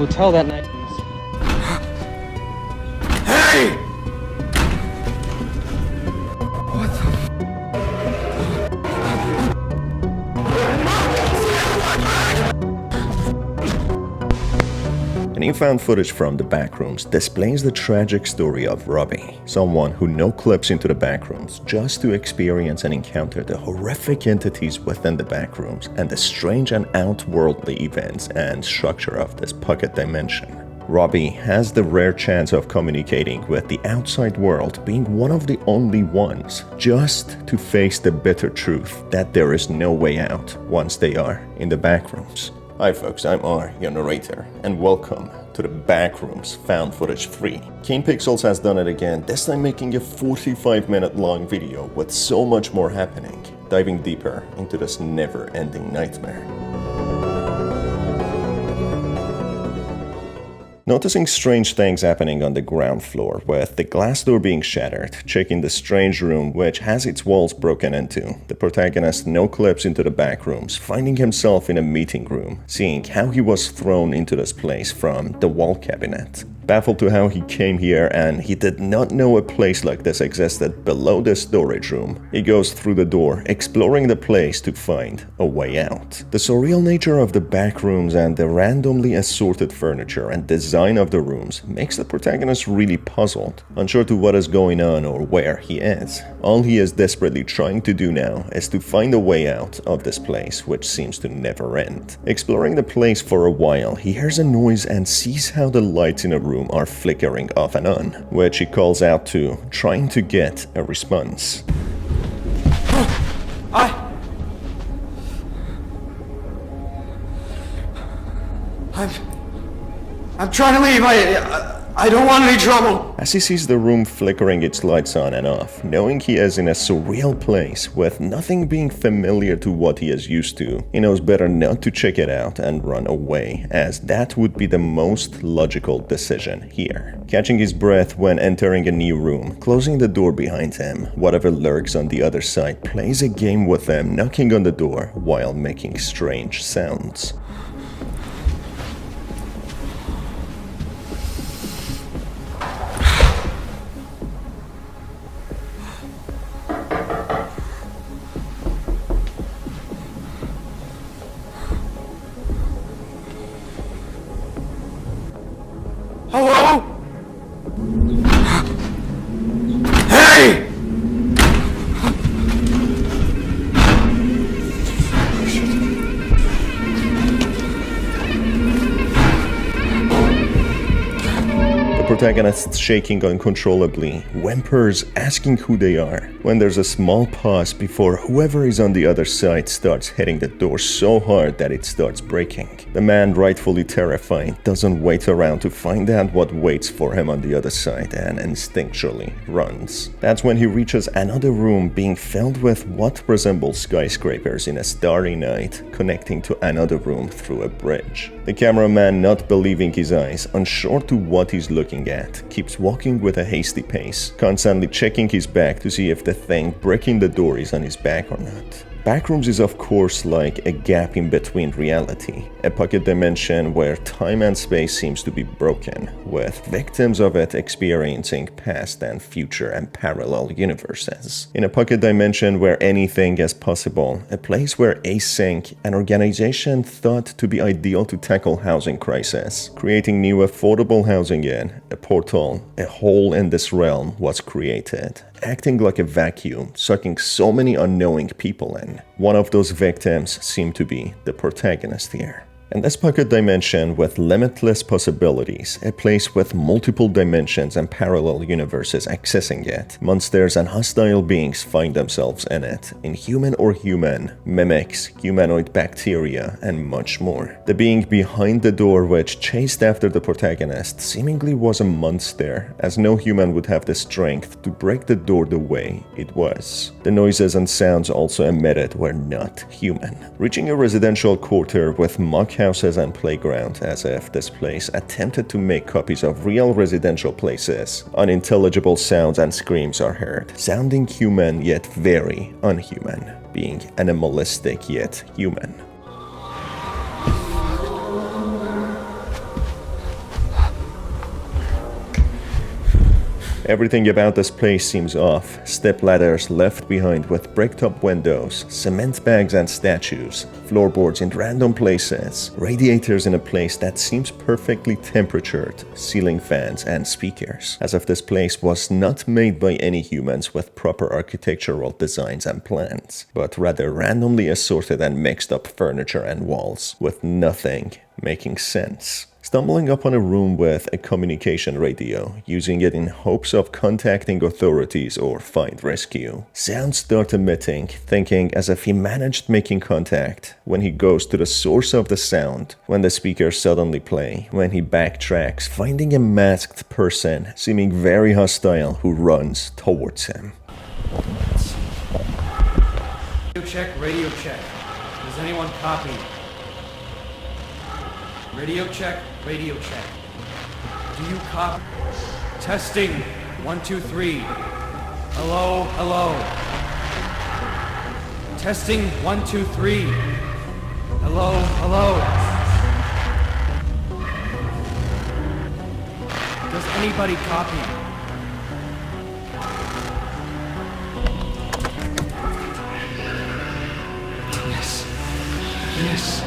hotel that night. Hey! New found footage from the Backrooms displays the tragic story of Robbie, someone who no-clips into the Backrooms just to experience and encounter the horrific entities within the Backrooms and the strange and outworldly events and structure of this pocket dimension. Robbie has the rare chance of communicating with the outside world, being one of the only ones, just to face the bitter truth that there is no way out once they are in the Backrooms. Hi folks, I'm R, your narrator, and welcome to the Backrooms Found Footage 3. Kane Pixels has done it again, this time making a 45-minute long video with so much more happening, diving deeper into this never-ending nightmare. Noticing strange things happening on the ground floor, with the glass door being shattered, checking the strange room which has its walls broken into, the protagonist no-clips into the Backrooms, finding himself in a meeting room, seeing how he was thrown into this place from the wall cabinet. Baffled to how he came here and he did not know a place like this existed below the storage room, he goes through the door, exploring the place to find a way out. The surreal nature of the Backrooms and the randomly assorted furniture and design of the rooms makes the protagonist really puzzled, unsure to what is going on or where he is. All he is desperately trying to do now is to find a way out of this place which seems to never end. Exploring the place for a while, he hears a noise and sees how the lights in a room are flickering off and on, which he calls out to, trying to get a response. I'm trying to leave. I don't want any trouble. As he sees the room flickering its lights on and off, knowing he is in a surreal place with nothing being familiar to what he is used to, he knows better not to check it out and run away, as that would be the most logical decision here. Catching his breath when entering a new room, closing the door behind him, whatever lurks on the other side plays a game with them, knocking on the door while making strange sounds. Hello? Hey! The protagonist, shaking uncontrollably, whimpers, asking who they are, when there's a small pause before whoever is on the other side starts hitting the door so hard that it starts breaking. The man, rightfully terrified, doesn't wait around to find out what waits for him on the other side and instinctually runs. That's when he reaches another room being filled with what resembles skyscrapers in a starry night, connecting to another room through a bridge. The cameraman, not believing his eyes, unsure to what he's looking at, keeps walking with a hasty pace, constantly checking his back to see if the thing breaking the door is on his back or not. Backrooms is of course like a gap in between reality, a pocket dimension where time and space seems to be broken, with victims of it experiencing past and future and parallel universes. In a pocket dimension where anything is possible, a place where Async, an organization thought to be ideal to tackle housing crisis, creating new affordable housing in, a portal, a hole in this realm was created, acting like a vacuum, sucking so many unknowing people in. One of those victims seemed to be the protagonist here. In this pocket dimension with limitless possibilities, a place with multiple dimensions and parallel universes accessing it, monsters and hostile beings find themselves in it, inhuman or human, mimics, humanoid bacteria, and much more. The being behind the door which chased after the protagonist seemingly was a monster, as no human would have the strength to break the door the way it was. The noises and sounds also emitted were not human. Reaching a residential quarter with mock houses and playground, as if this place attempted to make copies of real residential places. Unintelligible sounds and screams are heard, sounding human yet very unhuman, being animalistic yet human. Everything about this place seems off. Step ladders left behind with brick-top windows, cement bags and statues, floorboards in random places, radiators in a place that seems perfectly temperatured, ceiling fans and speakers. As if this place was not made by any humans with proper architectural designs and plans, but rather randomly assorted and mixed up furniture and walls, with nothing making sense. Stumbling upon a room with a communication radio, using it in hopes of contacting authorities or find rescue. Sounds start emitting, thinking as if he managed making contact, when he goes to the source of the sound, when the speakers suddenly play, when he backtracks, finding a masked person, seeming very hostile, who runs towards him. Radio check. Does anyone copy? Radio check. Do you copy? Testing. 1, 2, 3. Hello. Testing. 1, 2, 3. Hello. Does anybody copy? Yes.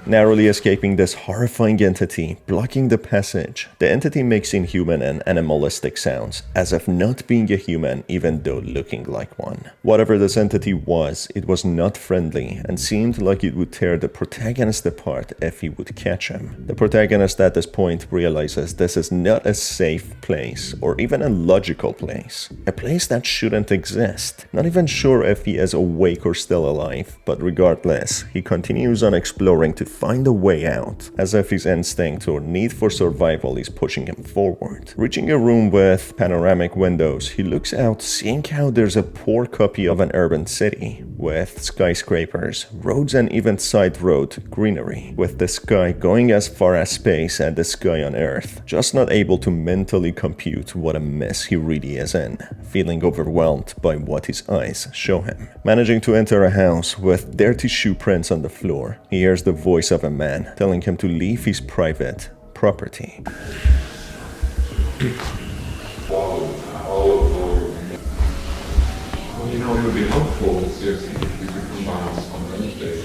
Narrowly escaping this horrifying entity, blocking the passage, the entity makes inhuman and animalistic sounds, as if not being a human even though looking like one. Whatever this entity was, it was not friendly and seemed like it would tear the protagonist apart if he would catch him. The protagonist at this point realizes this is not a safe place or even a logical place. A place that shouldn't exist. Not even sure if he is awake or still alive, but regardless, he continues on exploring to find a way out, as if his instinct or need for survival is pushing him forward. Reaching a room with panoramic windows, he looks out, seeing how there's a poor copy of an urban city, with skyscrapers, roads and even side road greenery, with the sky going as far as space and the sky on Earth, just not able to mentally compute what a mess he really is in, feeling overwhelmed by what his eyes show him. Managing to enter a house with dirty shoe prints on the floor, he hears the voice of a man telling him to leave his private property. Well, you know, it would be helpful if you could come by on Wednesday.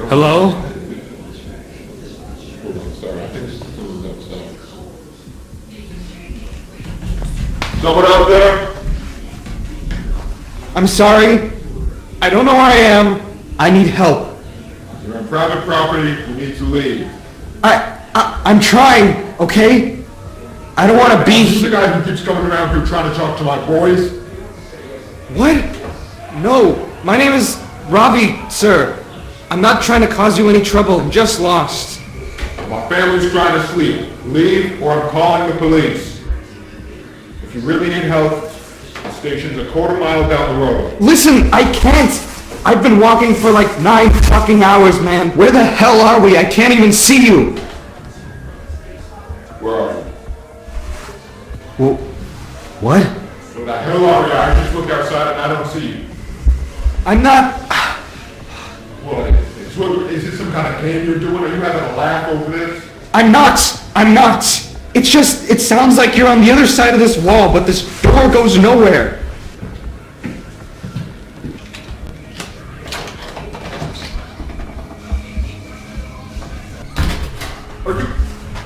Hello? Hold on, sorry, I think this is upstairs. Someone out there? I'm sorry. I don't know where I am. I need help. You're on private property, you need to leave. I'm trying, okay? I don't want to be This is the guy who keeps coming around here trying to talk to my boys? What? No, my name is Robbie, sir. I'm not trying to cause you any trouble. I'm just lost. My family's trying to sleep. Leave or I'm calling the police. If you really need help, the station's a quarter mile down the road. Listen, I can't. I've been walking for like 9 fucking hours, man. Where the hell are we? I can't even see you. Where are you? Well, what? Where the hell are you? I just looked outside and I don't see you. I'm not... What? Is this some kind of game you're doing? Are you having a laugh over this? I'm not. It's just, it sounds like you're on the other side of this wall, but this door goes nowhere.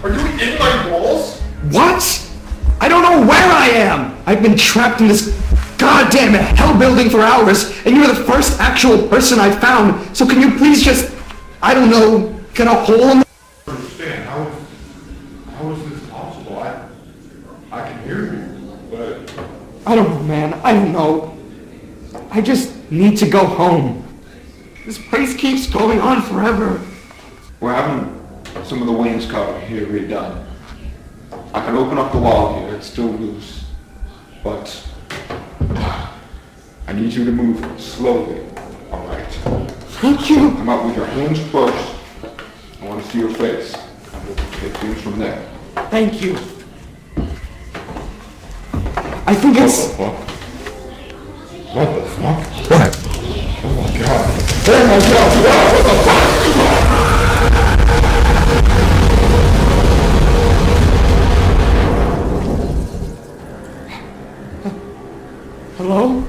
Are you in my walls? What? I don't know where I am. I've been trapped in this goddamn hell building for hours, and you're the first actual person I found. So can you please just, I don't know, get a hole in the... I understand. hear you, but I don't know, man. I don't know. I just need to go home. This place keeps going on forever. we're having some of the wainscoting here redone. I can open up the wall here, it's still loose, but I need you to move slowly, alright? Thank you. Come out with your hands first. I want to see your face, and we'll take things from there. Thank you. I think it's... What the fuck? What? Oh my god. Oh my god! What the fuck? Hello?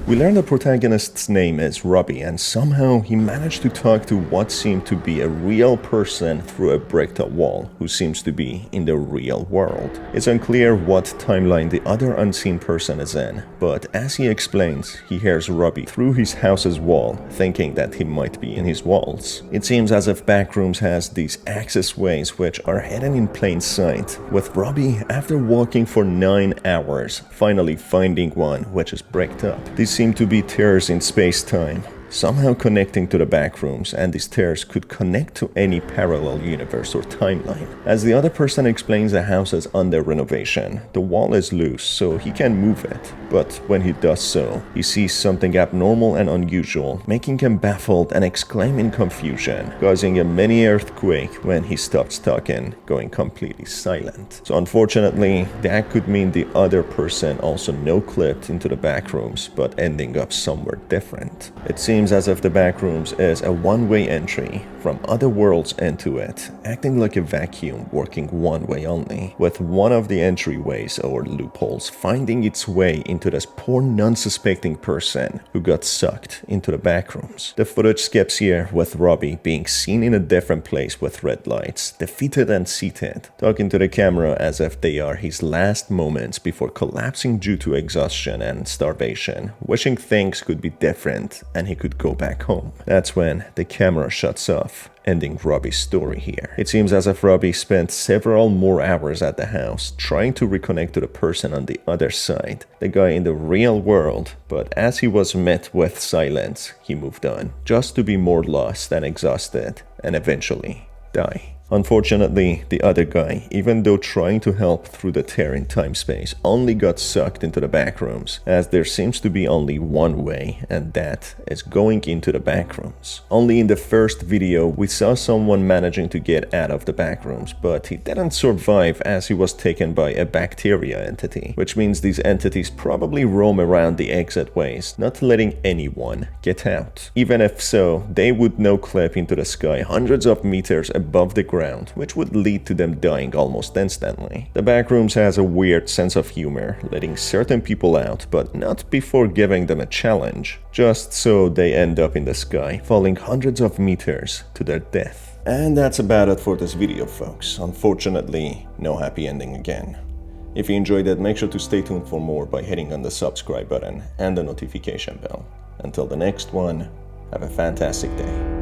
We learn the protagonist's name is Robbie, and somehow he managed to talk to what seemed to be a real person through a bricked up wall, who seems to be in the real world. It's unclear what timeline the other unseen person is in, but as he explains, he hears Robbie through his house's wall, thinking that he might be in his walls. It seems as if Backrooms has these access ways which are hidden in plain sight, with Robbie, after walking for 9 hours, finally finding one which is bricked up. These seem to be tears in space-time, somehow connecting to the Backrooms, and these tears could connect to any parallel universe or timeline. As the other person explains, the house is under renovation. The wall is loose, so he can move it. But when he does so, he sees something abnormal and unusual, making him baffled and exclaim in confusion, causing a mini earthquake when he stops talking, going completely silent. So unfortunately, that could mean the other person also no-clipped into the Backrooms, but ending up somewhere different. It seems as if the Backrooms is a one-way entry from other worlds into it, acting like a vacuum working one way only, with one of the entryways or loopholes finding its way into this poor non-suspecting person who got sucked into the Backrooms. The footage skips here with Robbie being seen in a different place with red lights, defeated and seated, talking to the camera as if they are his last moments before collapsing due to exhaustion and starvation, wishing things could be different and he could go back home. That's when the camera shuts off, ending Robbie's story here. It seems as if Robbie spent several more hours at the house trying to reconnect to the person on the other side, the guy in the real world, but as he was met with silence, he moved on, just to be more lost and exhausted, and eventually die. Unfortunately, the other guy, even though trying to help through the tear in time-space, only got sucked into the Backrooms, as there seems to be only one way, and that is going into the Backrooms. Only in the first video, we saw someone managing to get out of the Backrooms, but he didn't survive as he was taken by a bacteria entity, which means these entities probably roam around the exit ways, not letting anyone get out. Even if so, they would no-clip into the sky hundreds of meters above the ground, which would lead to them dying almost instantly. The Backrooms has a weird sense of humor, letting certain people out, but not before giving them a challenge, just so they end up in the sky, falling hundreds of meters to their death. And that's about it for this video, folks. Unfortunately, no happy ending again. If you enjoyed it, make sure to stay tuned for more by hitting on the subscribe button and the notification bell. Until the next one, have a fantastic day.